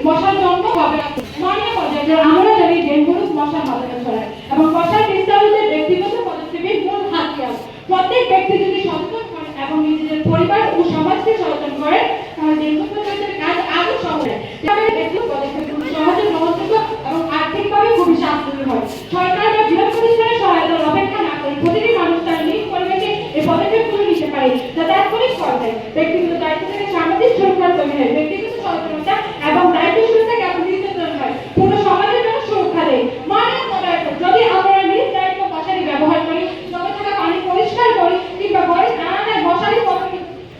মশার জন্ম হবে না। মাননীয় পর্যায়ে আমরা জানি ডেঙ্গু রোগ মশার মাধ্যমে ছড়ায় এবং মশার বিস্তারণে ব্যক্তিগত পদক্ষেপের মূল হাতিয়ার। প্রত্যেক ব্যক্তি যদি সচেতন করেন এবং নিজেদের পরিবার ও সমাজকে সচেতন করেন তাহলে ডেঙ্গু প্রতিরোধের কাজ আরো সহজ হয়। তবে ব্যক্তিগত পদক্ষেপগুলো সহজে গ্রহণযোগ্য এবং আর্থিকভাবে খুবই সাশ্রয়ী হয়। সরকার বা বৃহৎ প্রতিষ্ঠানের সহায়তার অপেক্ষা না করে প্রতিটি মানুষ তার নিজ পরিবেশে এই পদক্ষেপগুলো নিতে পারে যা তাৎক্ষণিক পর্যায়ে ব্যক্তিগত দায়িত্ব থেকে সামাজিক সুরক্ষার তৈরি হয়। ব্যক্তিগত সচেতনতা এবং দায়িত্বশীলতাকে একত্রিত হয় পুরো সমাজের জন্য সুরক্ষা দেয়। মাননীয় মডারেটর, যদি আমরা নিজ দায়িত্ব মশারি ব্যবহার করি, জমে থাকা পানি পরিষ্কার করি কিংবা ঘরে জানালায়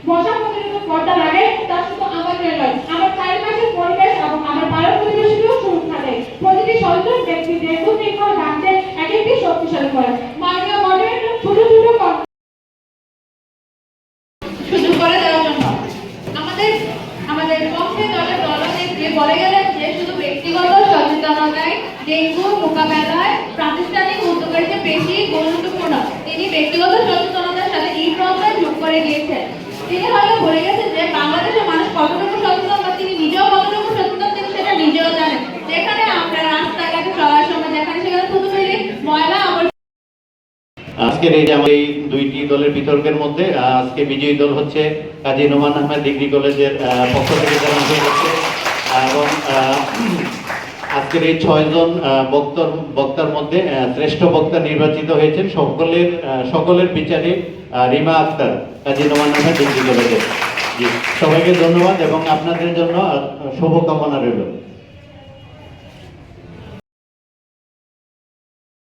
মশা প্রতিরোধক পর্দা লাগাই, তা শুধু আমাদের নয়, আমার চারিপাশের পরিবেশ এবং আমার পাড়ার পরিবেশকেও সুরক্ষা দেয়। প্রতিটি সচেতন ব্যক্তি ডেঙ্গু শৃঙ্খলা ভাঙতে এক একটি শক্তিশালী করে। মাননীয় মডারেটর, ছোট ছোট সুযোগ করে দেওয়ার জন্য আমাদের পক্ষে দলনেত্রী বলে গেলেন যে শুধু ব্যক্তিগত সচেতনতায় ডেঙ্গু মোকাবেলায় প্রাতিষ্ঠানিক উদ্যোগের চেয়ে বেশি গুরুত্বপূর্ণ। তিনি ব্যক্তিগত সচেতনতার সাথে এই প্রত্যয় যোগ করে গিয়েছেন। তিনি হয়তো বলে গেছেন যে বাংলাদেশের মানুষ কতটুকু সচেতন বা তিনি নিজেও কতটুকু সচেতন তিনি সেটা নিজেও জানেন। যেখানে আমরা রাস্তাঘাটে চলার সময় যেখানে সেখানে থুতু ফেলি, ময়লা আজকের এই যে এই দুইটি দলের বিতর্কের মধ্যে আজকে বিজয়ী দল হচ্ছে কাজী নোমান আহমেদ ডিগ্রি কলেজের পক্ষ থেকে যারা অংশ করছে এবং আজকের এই 6 জন বক্তার মধ্যে শ্রেষ্ঠ বক্তা নির্বাচিত হয়েছেন সকলের বিচারে রিমা আক্তার কাজী নোমান আহমেদ ডিগ্রি কলেজের। সবাইকে ধন্যবাদ এবং আপনাদের জন্য শুভকামনা রইল।